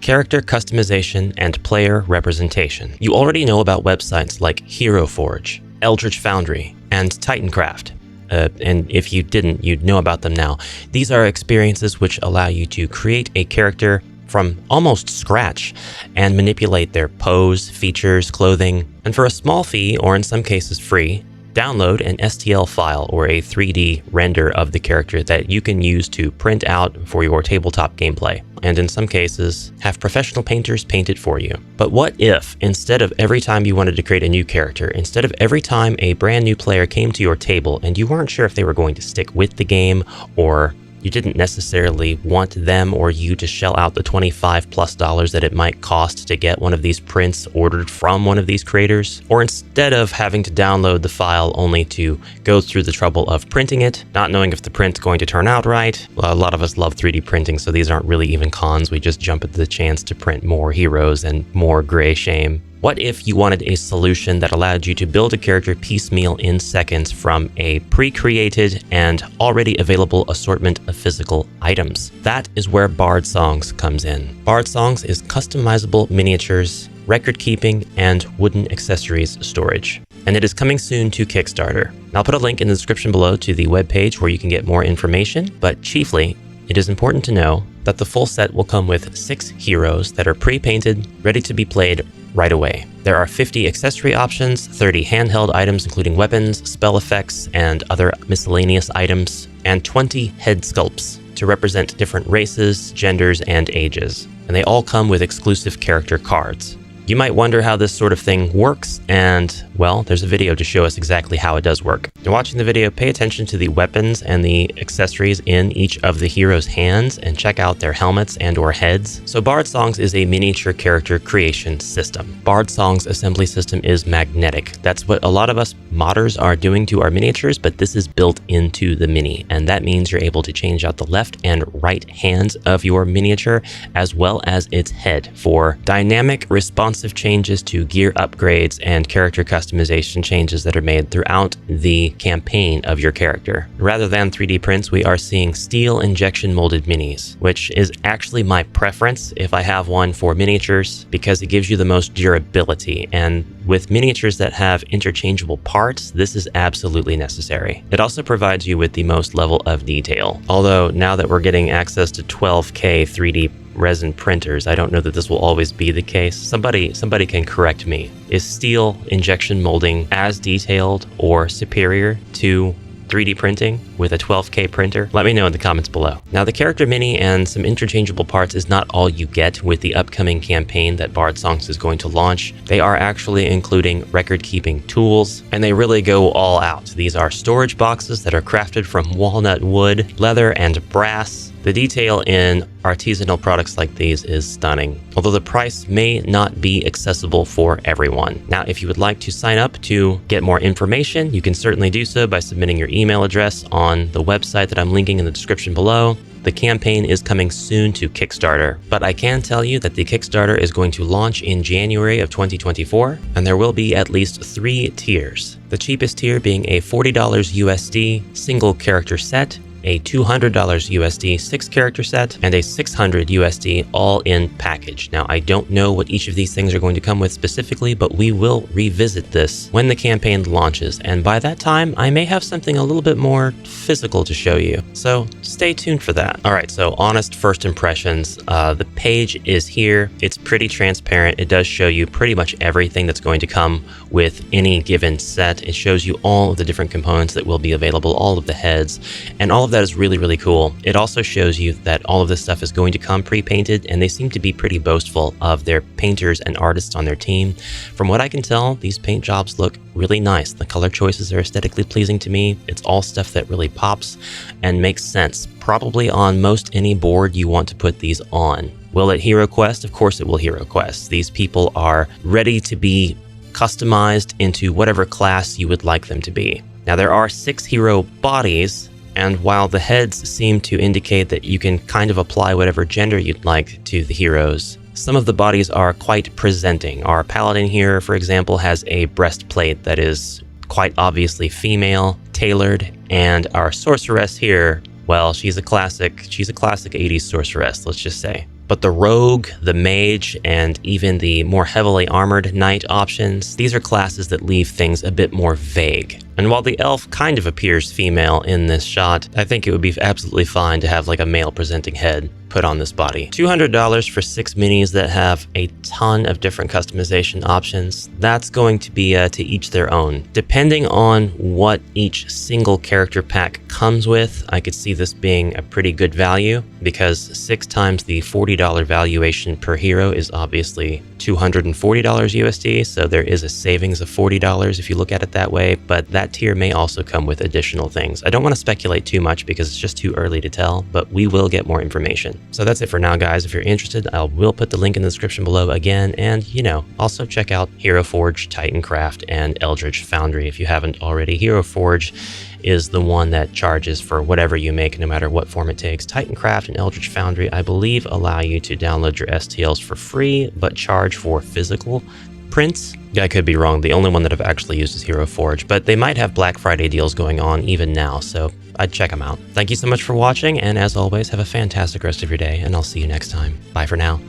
character customization and player representation. You already know about websites like Hero Forge, Eldritch Foundry, and Titancraft. And if you didn't, you'd know about them now. These are experiences which allow you to create a character from almost scratch and manipulate their pose, features, clothing, and for a small fee, or in some cases free, download an STL file or a 3D render of the character that you can use to print out for your tabletop gameplay, and in some cases, have professional painters paint it for you. But what if, instead of every time you wanted to create a new character, instead of every time a brand new player came to your table and you weren't sure if they were going to stick with the game, or you didn't necessarily want them or you to shell out the $25+ that it might cost to get one of these prints ordered from one of these creators, or instead of having to download the file only to go through the trouble of printing it, not knowing if the print's going to turn out right. Well, a lot of us love 3D printing, so these aren't really even cons. We just jump at the chance to print more heroes and more gray shame. What if you wanted a solution that allowed you to build a character piecemeal in seconds from a pre-created and already available assortment of physical items? That is where BardSongs comes in. BardSongs is customizable miniatures, record keeping, and wooden accessories storage. And it is coming soon to Kickstarter. I'll put a link in the description below to the webpage where you can get more information, but chiefly, it is important to know that the full set will come with 6 heroes that are pre-painted, ready to be played right away. There are 50 accessory options, 30 handheld items including weapons, spell effects, and other miscellaneous items, and 20 head sculpts to represent different races, genders, and ages. And they all come with exclusive character cards. You might wonder how this sort of thing works, and, well, there's a video to show us exactly how it does work. When watching the video, pay attention to the weapons and the accessories in each of the heroes' hands and check out their helmets and or heads. So BardSongs is a miniature character creation system. BardSongs assembly system is magnetic. That's what a lot of us modders are doing to our miniatures, but this is built into the mini, and that means you're able to change out the left and right hands of your miniature as well as its head for dynamic responsive changes to gear upgrades and character customization changes that are made throughout the campaign of your character. Rather than 3D prints, we are seeing steel injection molded minis, which is actually my preference if I have one for miniatures because it gives you the most durability, and with miniatures that have interchangeable parts, this is absolutely necessary. It also provides you with the most level of detail. Although now that we're getting access to 12K 3D resin printers, I don't know that this will always be the case. Somebody can correct me. Is steel injection molding as detailed or superior to 3D printing with a 12K printer? Let me know in the comments below. Now, the character mini and some interchangeable parts is not all you get with the upcoming campaign that BardSongs is going to launch. They are actually including record-keeping tools, and they really go all out. These are storage boxes that are crafted from walnut wood, leather, and brass. The detail in artisanal products like these is stunning, although the price may not be accessible for everyone. Now, if you would like to sign up to get more information, you can certainly do so by submitting your email address on the website that I'm linking in the description below. The campaign is coming soon to Kickstarter, but I can tell you that the Kickstarter is going to launch in January of 2024, and there will be at least 3 tiers. The cheapest tier being a $40 USD single character set, a $200 USD 6-character set, and a $600 USD all-in package. Now, I don't know what each of these things are going to come with specifically, but we will revisit this when the campaign launches, and by that time, I may have something a little bit more physical to show you. So stay tuned for that. All right, so honest first impressions. The page is here. It's pretty transparent. It does show you pretty much everything that's going to come with any given set. It shows you all of the different components that will be available, all of the heads, and all of that is really, really cool. It also shows you that all of this stuff is going to come pre-painted, and they seem to be pretty boastful of their painters and artists on their team. From what I can tell, these paint jobs look really nice. The color choices are aesthetically pleasing to me. It's all stuff that really pops and makes sense, probably on most any board you want to put these on. Will it hero quest? Of course it will hero quest. These people are ready to be customized into whatever class you would like them to be. Now, there are 6 hero bodies, and while the heads seem to indicate that you can kind of apply whatever gender you'd like to the heroes, some of the bodies are quite presenting. Our paladin here, for example, has a breastplate that is quite obviously female, tailored, and our sorceress here, well, she's a classic 80s sorceress, let's just say. But the rogue, the mage, and even the more heavily armored knight options, these are classes that leave things a bit more vague. And while the elf kind of appears female in this shot, I think it would be absolutely fine to have like a male presenting head put on this body. $200 for 6 minis that have a ton of different customization options. That's going to be to each their own. Depending on what each single character pack comes with, I could see this being a pretty good value, because 6 times the $40 valuation per hero is obviously $240 USD, so there is a savings of $40 if you look at it that way, but that tier may also come with additional things. I don't want to speculate too much because it's just too early to tell, but we will get more information. So that's it for now, guys. If you're interested, I will put the link in the description below again, and also check out Hero Forge, Titancraft, and Eldritch Foundry if you haven't already. Hero Forge is the one that charges for whatever you make, no matter what form it takes. Titancraft and Eldritch Foundry, I believe, allow you to download your STLs for free, but charge for physical prints. I could be wrong. The only one that I've actually used is Hero Forge, but they might have Black Friday deals going on even now, so I'd check them out. Thank you so much for watching, and as always, have a fantastic rest of your day, and I'll see you next time. Bye for now.